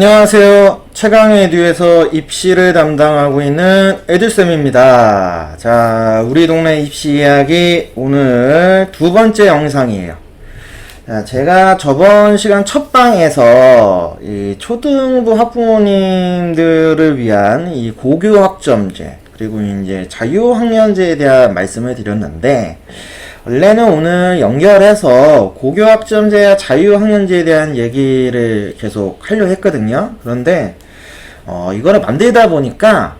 안녕하세요. 최강에듀에서 입시를 담당하고 있는 에듀쌤입니다. 자, 우리 동네 입시 이야기 오늘 두 번째 영상이에요. 자, 제가 저번 시간 첫 방에서 이 초등부 학부모님들을 위한 이 고교 학점제 그리고 이제 자유학년제에 대한 말씀을 드렸는데, 원래는 오늘 연결해서 고교학점제와 자유학년제에 대한 얘기를 계속 하려 했거든요. 그런데 이거를 만들다 보니까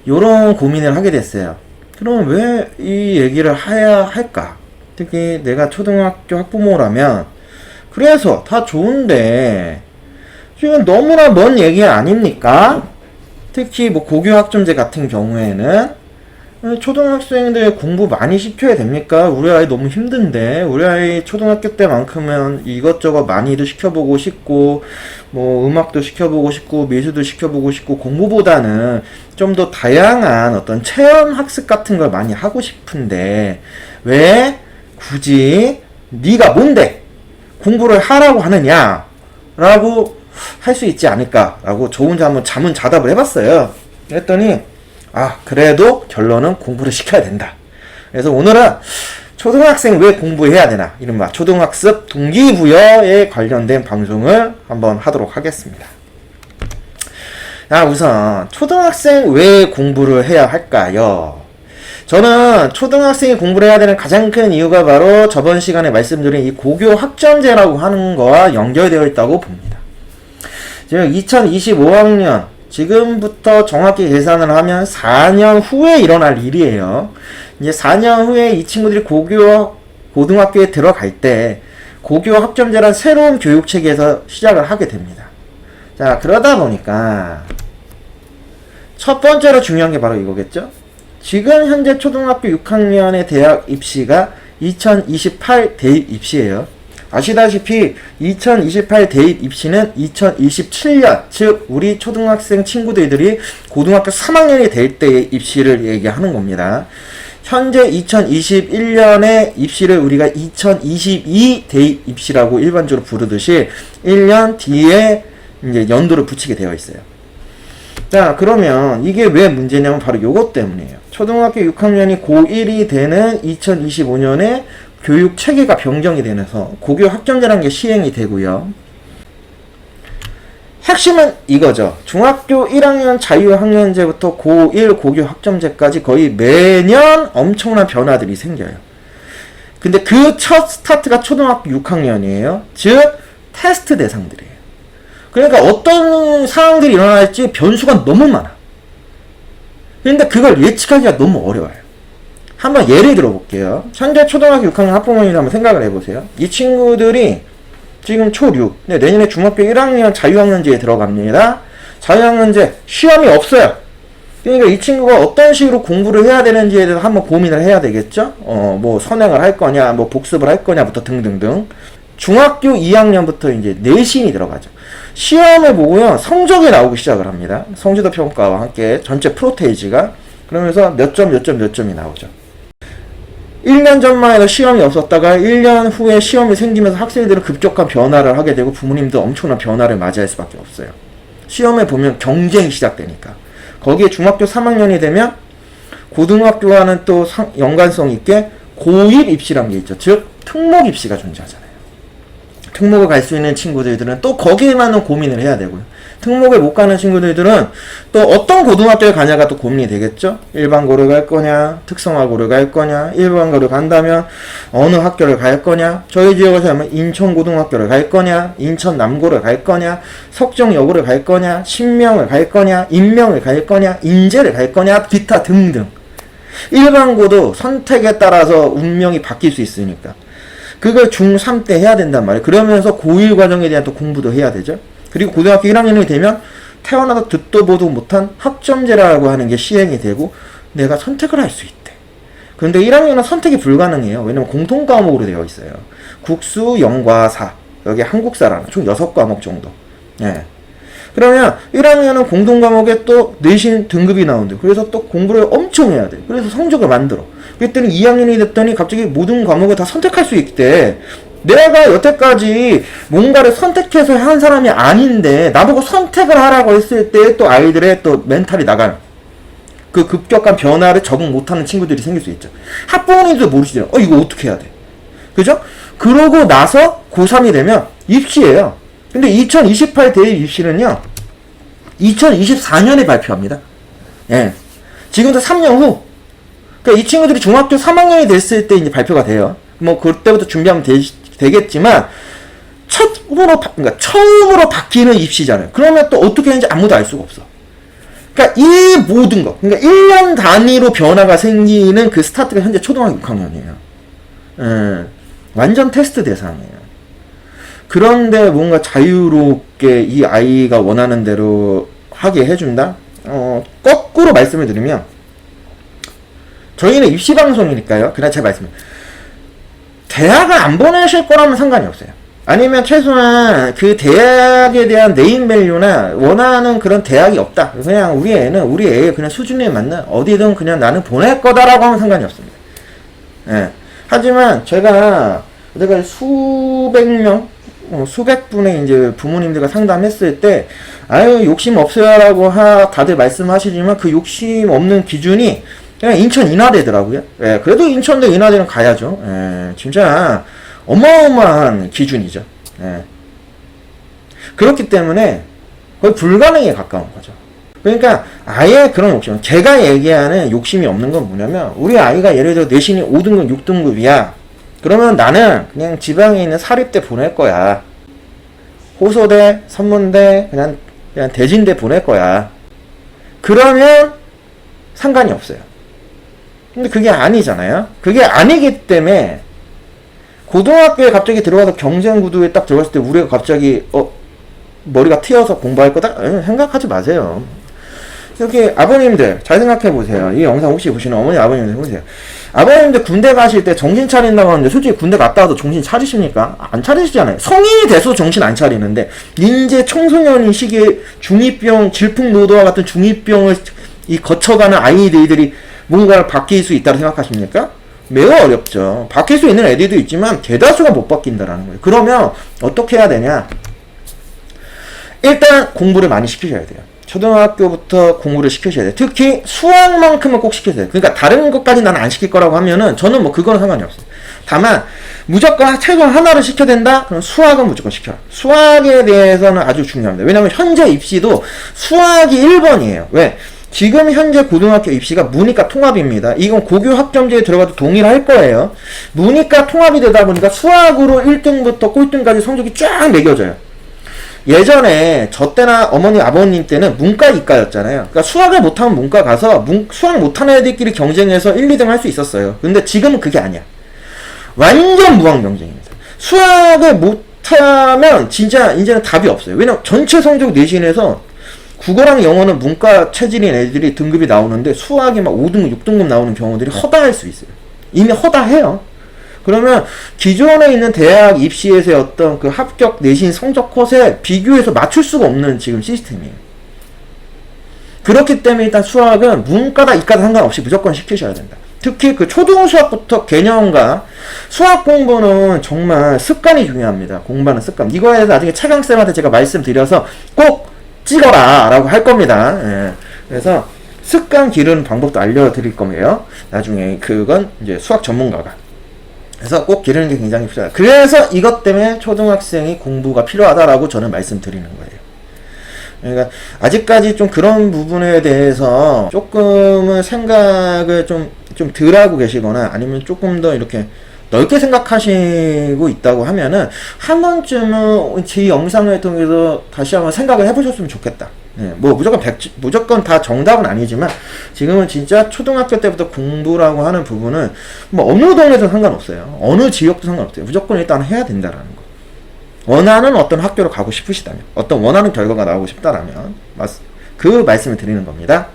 요런 고민을 하게 됐어요. 그럼 왜 이 얘기를 해야 할까? 특히 내가 초등학교 학부모라면 그래서 다 좋은데 지금 너무나 먼 얘기 아닙니까? 특히 뭐 고교학점제 같은 경우에는 초등학생들 공부 많이 시켜야 됩니까? 우리 아이 너무 힘든데, 우리 아이 초등학교 때만큼은 이것저것 많이도 시켜보고 싶고, 뭐 음악도 시켜보고 싶고, 미술도 시켜보고 싶고, 공부보다는 좀 더 다양한 어떤 체험 학습 같은 걸 많이 하고 싶은데, 왜 굳이 네가 뭔데 공부를 하라고 하느냐? 라고 할 수 있지 않을까? 라고 저 혼자 한번 자문자답을 해봤어요. 그랬더니 그래도 결론은 공부를 시켜야 된다. 그래서 오늘은 초등학생 왜 공부해야 되나, 이른바 초등학습 동기부여에 관련된 방송을 한번 하도록 하겠습니다. 우선 초등학생 왜 공부를 해야 할까요? 저는 초등학생이 공부를 해야 되는 가장 큰 이유가 바로 저번 시간에 말씀드린 이 고교 학점제라고 하는 거와 연결되어 있다고 봅니다. 지금 2025학년 지금부터 정확히 계산을 하면 4년 후에 일어날 일이에요. 이제 4년 후에 이 친구들이 고등학교에 들어갈 때 고교 학점제란 새로운 교육 체계에서 시작을 하게 됩니다. 자, 그러다 보니까 첫 번째로 중요한 게 바로 이거겠죠? 지금 현재 초등학교 6학년의 대학 입시가 2028 대입 입시예요. 아시다시피 2028 대입 입시는 2027년, 즉 우리 초등학생 친구들이 고등학교 3학년이 될 때의 입시를 얘기하는 겁니다. 현재 2021년의 입시를 우리가 2022 대입 입시라고 일반적으로 부르듯이 1년 뒤에 이제 연도를 붙이게 되어 있어요. 자, 그러면 이게 왜 문제냐면 바로 요것 때문이에요. 초등학교 6학년이 고1이 되는 2025년에 교육 체계가 변경이 되면서 고교 학점제라는 게 시행이 되고요. 핵심은 이거죠. 중학교 1학년 자유학년제부터 고1 고교 학점제까지 거의 매년 엄청난 변화들이 생겨요. 근데 그 첫 스타트가 초등학교 6학년이에요. 즉 테스트 대상들이에요. 그러니까 어떤 상황들이 일어날지 변수가 너무 많아. 근데 그걸 예측하기가 너무 어려워요. 한번 예를 들어볼게요. 현재 초등학교 6학년 학부모님들 한번 생각을 해보세요. 이 친구들이 지금 초6, 내년에 중학교 1학년 자유학년제에 들어갑니다. 자유학년제 시험이 없어요. 그러니까 이 친구가 어떤 식으로 공부를 해야 되는지에 대해서 한번 고민을 해야 되겠죠. 뭐 선행을 할 거냐, 뭐 복습을 할 거냐부터 등등등. 중학교 2학년부터 이제 내신이 들어가죠. 시험을 보고요, 성적이 나오기 시작을 합니다. 성취도 평가와 함께 전체 프로테이지가. 그러면서 몇 점이 나오죠. 1년 전만 해도 시험이 없었다가 1년 후에 시험이 생기면서 학생들은 급격한 변화를 하게 되고 부모님도 엄청난 변화를 맞이할 수밖에 없어요. 시험에 보면 경쟁이 시작되니까. 거기에 중학교 3학년이 되면 고등학교와는 또 연관성 있게 고1 입시라는 게 있죠. 즉 특목 입시가 존재하잖아요. 특목을 갈 수 있는 친구들은 또 거기에만 고민을 해야 되고요. 특목을 못 가는 친구들은 또 어떤 고등학교에 가냐가 또 고민이 되겠죠. 일반고를 갈 거냐, 특성화고를 갈 거냐, 일반고를 간다면 어느 학교를 갈 거냐, 저희 지역에서 하면 인천고등학교를 갈 거냐, 인천남고를 갈 거냐, 석정여고를 갈 거냐, 신명을 갈 거냐, 인명을 갈 거냐, 인제를 갈 거냐, 기타 등등. 일반고도 선택에 따라서 운명이 바뀔 수 있으니까 그걸 중3 때 해야 된단 말이에요. 그러면서 고1 과정에 대한 또 공부도 해야 되죠. 그리고 고등학교 1학년이 되면 태어나서 듣도 보도 못한 학점제라고 하는 게 시행이 되고 내가 선택을 할 수 있대. 그런데 1학년은 선택이 불가능해요. 왜냐면 공통과목으로 되어 있어요. 국수, 영과, 사. 여기 한국사라는 총 6과목 정도. 예. 그러면 1학년은 공동과목에 또 내신 등급이 나오는데 그래서 또 공부를 엄청 해야 돼. 그래서 성적을 만들어. 그랬더니 2학년이 됐더니 갑자기 모든 과목을 다 선택할 수 있대. 내가 여태까지 뭔가를 선택해서 한 사람이 아닌데 나보고 선택을 하라고 했을 때 또 아이들의 또 멘탈이 나가요. 그 급격한 변화를 적응 못하는 친구들이 생길 수 있죠. 학부모님도 모르시죠. 이거 어떻게 해야 돼? 그죠? 그러고 나서 고3이 되면 입시예요. 근데 2028 대입 입시는요, 2024년에 발표합니다. 예. 지금부터 3년 후. 그러니까 이 친구들이 중학교 3학년이 됐을 때 이제 발표가 돼요. 뭐, 그때부터 준비하면 되겠지만, 그러니까 처음으로 바뀌는 입시잖아요. 그러면 또 어떻게 하는지 아무도 알 수가 없어. 그러니까 이 모든 거, 그러니까 1년 단위로 변화가 생기는 그 스타트가 현재 초등학교 6학년이에요. 예. 완전 테스트 대상이에요. 그런데 뭔가 자유롭게 이 아이가 원하는 대로 하게 해준다? 거꾸로 말씀을 드리면, 저희는 입시방송이니까요. 그냥 제가 대학을 안 보내실 거라면 상관이 없어요. 아니면 최소한 그 대학에 대한 네임밸류나 원하는 그런 대학이 없다. 그냥 우리 애의 그냥 수준에 맞는 어디든 그냥 나는 보낼 거다라고 하면 상관이 없습니다. 예. 하지만 제가 수백 명, 수백 분의 이제 부모님들과 상담했을 때, 욕심 없어요라고 다들 말씀하시지만 그 욕심 없는 기준이 그냥 인천 인하대더라고요. 예, 그래도 인천대 인하대는 가야죠. 예, 진짜 어마어마한 기준이죠. 예. 그렇기 때문에 거의 불가능에 가까운 거죠. 그러니까 아예 그런 욕심, 제가 얘기하는 욕심이 없는 건 뭐냐면, 우리 아이가 예를 들어 내신이 5등급, 6등급이야. 그러면 나는 그냥 지방에 있는 사립대 보낼 거야. 호소대, 선문대, 그냥 대진대 보낼 거야. 그러면 상관이 없어요. 근데 그게 아니잖아요. 그게 아니기 때문에 고등학교에 갑자기 들어가서 경쟁 구도에 딱 들어갔을 때 우리가 갑자기 머리가 트여서 공부할 거다? 생각하지 마세요. 여기 아버님들 잘 생각해 보세요. 이 영상 혹시 보시는 어머니 아버님들 보세요. 아버님들 군대 가실 때 정신 차린다고 하는데 솔직히 군대 갔다 와도 정신 차리십니까? 안 차리시잖아요. 성인이 돼서 정신 안 차리는데, 이제 청소년인 시기에 중2병, 질풍노도와 같은 중2병을 거쳐가는 아이들이 뭔가를 바뀔 수 있다고 생각하십니까? 매우 어렵죠. 바뀔 수 있는 애들도 있지만 대다수가 못 바뀐다라는 거예요. 그러면 어떻게 해야 되냐? 일단 공부를 많이 시키셔야 돼요. 초등학교부터 공부를 시키셔야 돼요. 특히 수학만큼은 꼭 시키셔야 돼요. 그러니까 다른 것까지 나는 안 시킬 거라고 하면은 저는 뭐 그건 상관이 없어요. 다만 무조건 최소한 하나를 시켜야 된다? 그럼 수학은 무조건 시켜요. 수학에 대해서는 아주 중요합니다. 왜냐면 현재 입시도 수학이 1번이에요. 왜? 지금 현재 고등학교 입시가 문이과 통합입니다. 이건 고교 학점제에 들어가도 동일할 거예요. 문이과 통합이 되다 보니까 수학으로 1등부터 꼴등까지 성적이 쫙 매겨져요. 예전에 저 때나 어머니 아버님 때는 문과 이과였잖아요. 그러니까 수학을 못하면 문과 가서 수학 못하는 애들끼리 경쟁해서 1, 2등 할 수 있었어요. 근데 지금은 그게 아니야. 완전 무한 경쟁입니다. 수학을 못하면 진짜 이제는 답이 없어요. 왜냐면 전체 성적 내신에서 국어랑 영어는 문과 체질인 애들이 등급이 나오는데 수학이 막 5등급, 6등급 나오는 경우들이 허다할 수 있어요. 이미 허다해요. 그러면 기존에 있는 대학 입시에서의 어떤 그 합격 내신 성적 컷에 비교해서 맞출 수가 없는 지금 시스템이에요. 그렇기 때문에 일단 수학은 문과다 이과다 상관없이 무조건 시키셔야 된다. 특히 그 초등 수학부터 개념과 수학 공부는 정말 습관이 중요합니다. 공부하는 습관. 이거에 대해서 나중에 차경쌤한테 제가 말씀드려서 꼭 찍어라 라고 할 겁니다. 예. 그래서 습관 기르는 방법도 알려드릴 거예요. 나중에 그건 이제 수학 전문가가. 그래서 꼭 기르는 게 굉장히 필요하다. 그래서 이것 때문에 초등학생이 공부가 필요하다라고 저는 말씀드리는 거예요. 그러니까 아직까지 좀 그런 부분에 대해서 조금은 생각을 좀 덜 하고 계시거나 아니면 조금 더 이렇게 넓게 생각하시고 있다고 하면은 한 번쯤은 제 영상을 통해서 다시 한번 생각을 해보셨으면 좋겠다. 네, 뭐 무조건 다 정답은 아니지만 지금은 진짜 초등학교 때부터 공부라고 하는 부분은 뭐 어느 동네도 상관없어요. 어느 지역도 상관없어요. 무조건 일단 해야 된다라는 거. 원하는 어떤 학교로 가고 싶으시다면, 어떤 원하는 결과가 나오고 싶다라면 그 말씀을 드리는 겁니다.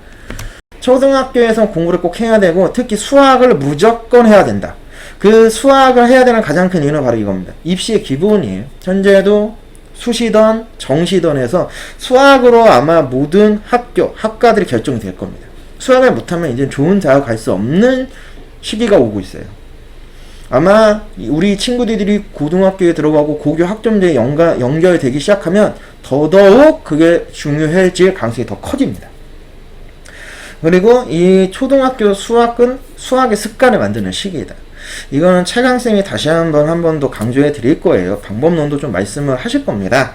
초등학교에서 공부를 꼭 해야 되고 특히 수학을 무조건 해야 된다. 그 수학을 해야 되는 가장 큰 이유는 바로 이겁니다. 입시의 기본이에요. 현재도 수시던 정시던에서 수학으로 아마 모든 학과들이 결정이 될 겁니다. 수학을 못하면 이제 좋은 대학 갈 수 없는 시기가 오고 있어요. 아마 우리 친구들이 고등학교에 들어가고 고교 학점제에 연결되기 시작하면 더더욱 그게 중요해질 가능성이 더 커집니다. 그리고 이 초등학교 수학은 수학의 습관을 만드는 시기이다. 이거는 최강쌤이 다시 한 번 더 강조해 드릴 거예요. 방법론도 좀 말씀을 하실 겁니다.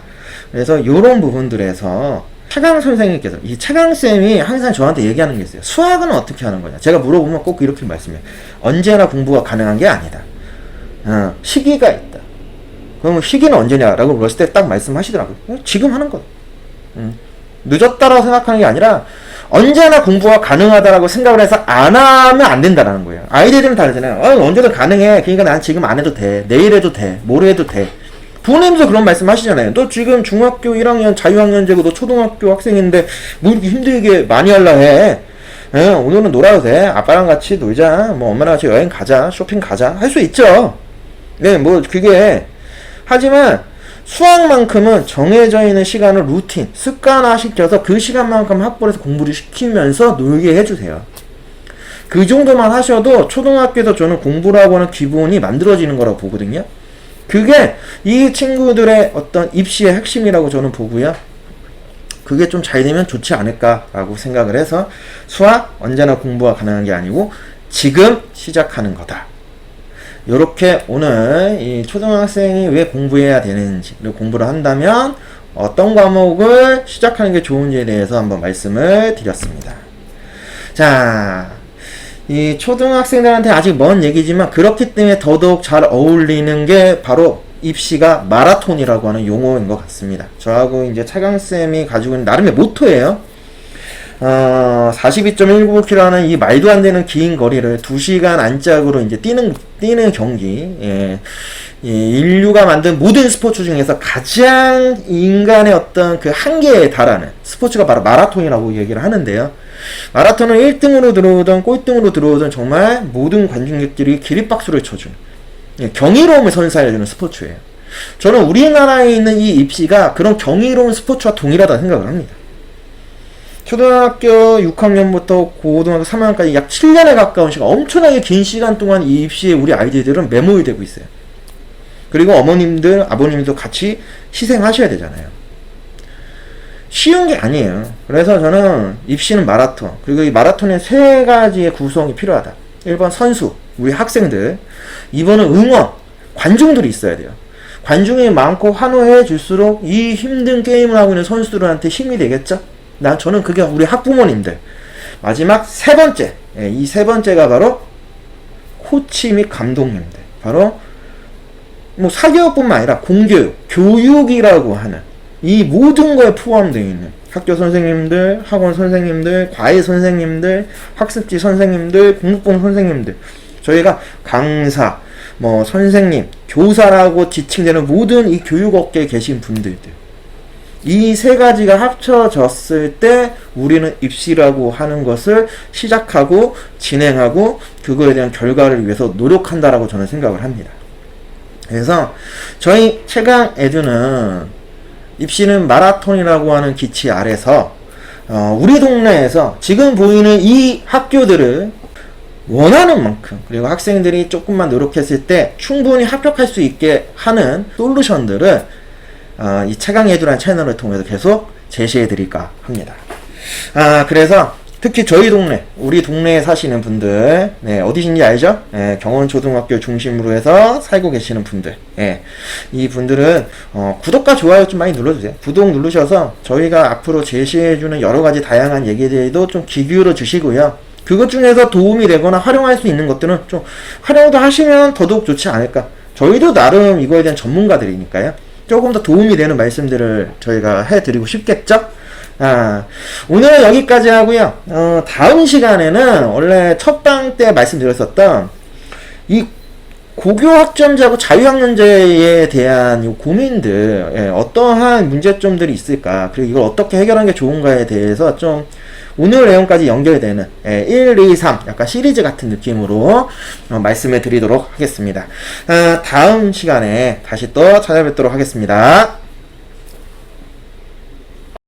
그래서 이런 부분들에서 최강 선생님께서, 이 최강쌤이 항상 저한테 얘기하는 게 있어요. 수학은 어떻게 하는 거냐. 제가 물어보면 꼭 이렇게 말씀해요. 언제나 공부가 가능한 게 아니다. 시기가 있다. 그럼 시기는 언제냐라고 물었을 때 딱 말씀하시더라고요. 지금 하는 거다. 늦었다라고 생각하는 게 아니라 언제나 공부가 가능하다라고 생각을 해서 안 하면 안 된다라는 거예요. 아이들은 다르잖아요. 언제든 가능해. 그러니까 난 지금 안 해도 돼. 내일 해도 돼. 모레 해도 돼. 부모님도 그런 말씀 하시잖아요. 너 지금 중학교 1학년 자유학년제고 너 초등학교 학생인데 뭐 이렇게 힘들게 많이 하려 해. 오늘은 놀아도 돼. 아빠랑 같이 놀자. 뭐 엄마랑 같이 여행 가자. 쇼핑 가자. 할 수 있죠. 네, 뭐 그게 하지만 수학만큼은 정해져 있는 시간을 루틴, 습관화시켜서 그 시간만큼 확보를 해서 공부를 시키면서 놀게 해주세요. 그 정도만 하셔도 초등학교에서 저는 공부라고 하는 기본이 만들어지는 거라고 보거든요. 그게 이 친구들의 어떤 입시의 핵심이라고 저는 보고요. 그게 좀 잘 되면 좋지 않을까라고 생각을 해서 수학 언제나 공부가 가능한 게 아니고 지금 시작하는 거다. 요렇게 오늘 이 초등학생이 왜 공부해야 되는지, 그리고 공부를 한다면 어떤 과목을 시작하는 게 좋은지에 대해서 한번 말씀을 드렸습니다. 자, 이 초등학생들한테 아직 먼 얘기지만 그렇기 때문에 더더욱 잘 어울리는 게 바로 입시가 마라톤이라고 하는 용어인 것 같습니다. 저하고 이제 차강쌤이 가지고 있는 나름의 모토예요. 42.195km라는 이 말도 안 되는 긴 거리를 2시간 안짝으로 이제 뛰는 경기. 예. 인류가 만든 모든 스포츠 중에서 가장 인간의 어떤 그 한계에 달하는 스포츠가 바로 마라톤이라고 얘기를 하는데요. 마라톤은 1등으로 들어오든 꼴등으로 들어오든 정말 모든 관중객들이 기립박수를 쳐준, 예, 경이로움을 선사해주는 스포츠예요. 저는 우리나라에 있는 이 입시가 그런 경이로운 스포츠와 동일하다고 생각을 합니다. 초등학교 6학년부터 고등학교 3학년까지 약 7년에 가까운 시간, 엄청나게 긴 시간 동안 이 입시에 우리 아이들은 매몰이 되고 있어요. 그리고 어머님들, 아버님들도 같이 희생하셔야 되잖아요. 쉬운 게 아니에요. 그래서 저는 입시는 마라톤, 그리고 이 마라톤에 3가지의 구성이 필요하다. 1번 선수, 우리 학생들. 2번은 응원, 관중들이 있어야 돼요. 관중이 많고 환호해 줄수록 이 힘든 게임을 하고 있는 선수들한테 힘이 되겠죠? 저는 그게 우리 학부모님들. 마지막 3번째, 이 3번째가 바로 코치 및 감독님들. 바로 뭐 사교육뿐만 아니라 공교육, 교육이라고 하는 이 모든 거에 포함되어 있는 학교 선생님들, 학원 선생님들, 과외 선생님들, 학습지 선생님들, 공부법 선생님들, 저희가 강사, 뭐 선생님, 교사라고 지칭되는 모든 이 교육업계에 계신 분들들, 이 3가지가 합쳐졌을 때 우리는 입시라고 하는 것을 시작하고 진행하고 그거에 대한 결과를 위해서 노력한다라고 저는 생각을 합니다. 그래서 저희 최강 에듀는 입시는 마라톤이라고 하는 기치 아래서 우리 동네에서 지금 보이는 이 학교들을 원하는 만큼, 그리고 학생들이 조금만 노력했을 때 충분히 합격할 수 있게 하는 솔루션들을 이 최강 에듀라는 채널을 통해서 계속 제시해 드릴까 합니다. 그래서 특히 저희 동네, 우리 동네에 사시는 분들, 네, 어디신지 알죠? 네, 경원초등학교 중심으로 해서 살고 계시는 분들, 네, 이 분들은 구독과 좋아요 좀 많이 눌러주세요. 구독 누르셔서 저희가 앞으로 제시해주는 여러가지 다양한 얘기들도 좀 귀 기울여 주시고요. 그것 중에서 도움이 되거나 활용할 수 있는 것들은 좀 활용도 하시면 더더욱 좋지 않을까. 저희도 나름 이거에 대한 전문가들이니까요. 조금 더 도움이 되는 말씀들을 저희가 해드리고 싶겠죠? 오늘은 여기까지 하고요. 다음 시간에는 원래 첫방 때 말씀드렸었던 이 고교 학점제하고 자유학년제에 대한 이 고민들, 예, 어떠한 문제점들이 있을까, 그리고 이걸 어떻게 해결하는 게 좋은가에 대해서 좀 오늘 내용까지 연결되는 1, 2, 3 약간 시리즈 같은 느낌으로 말씀을 드리도록 하겠습니다. 다음 시간에 다시 또 찾아뵙도록 하겠습니다.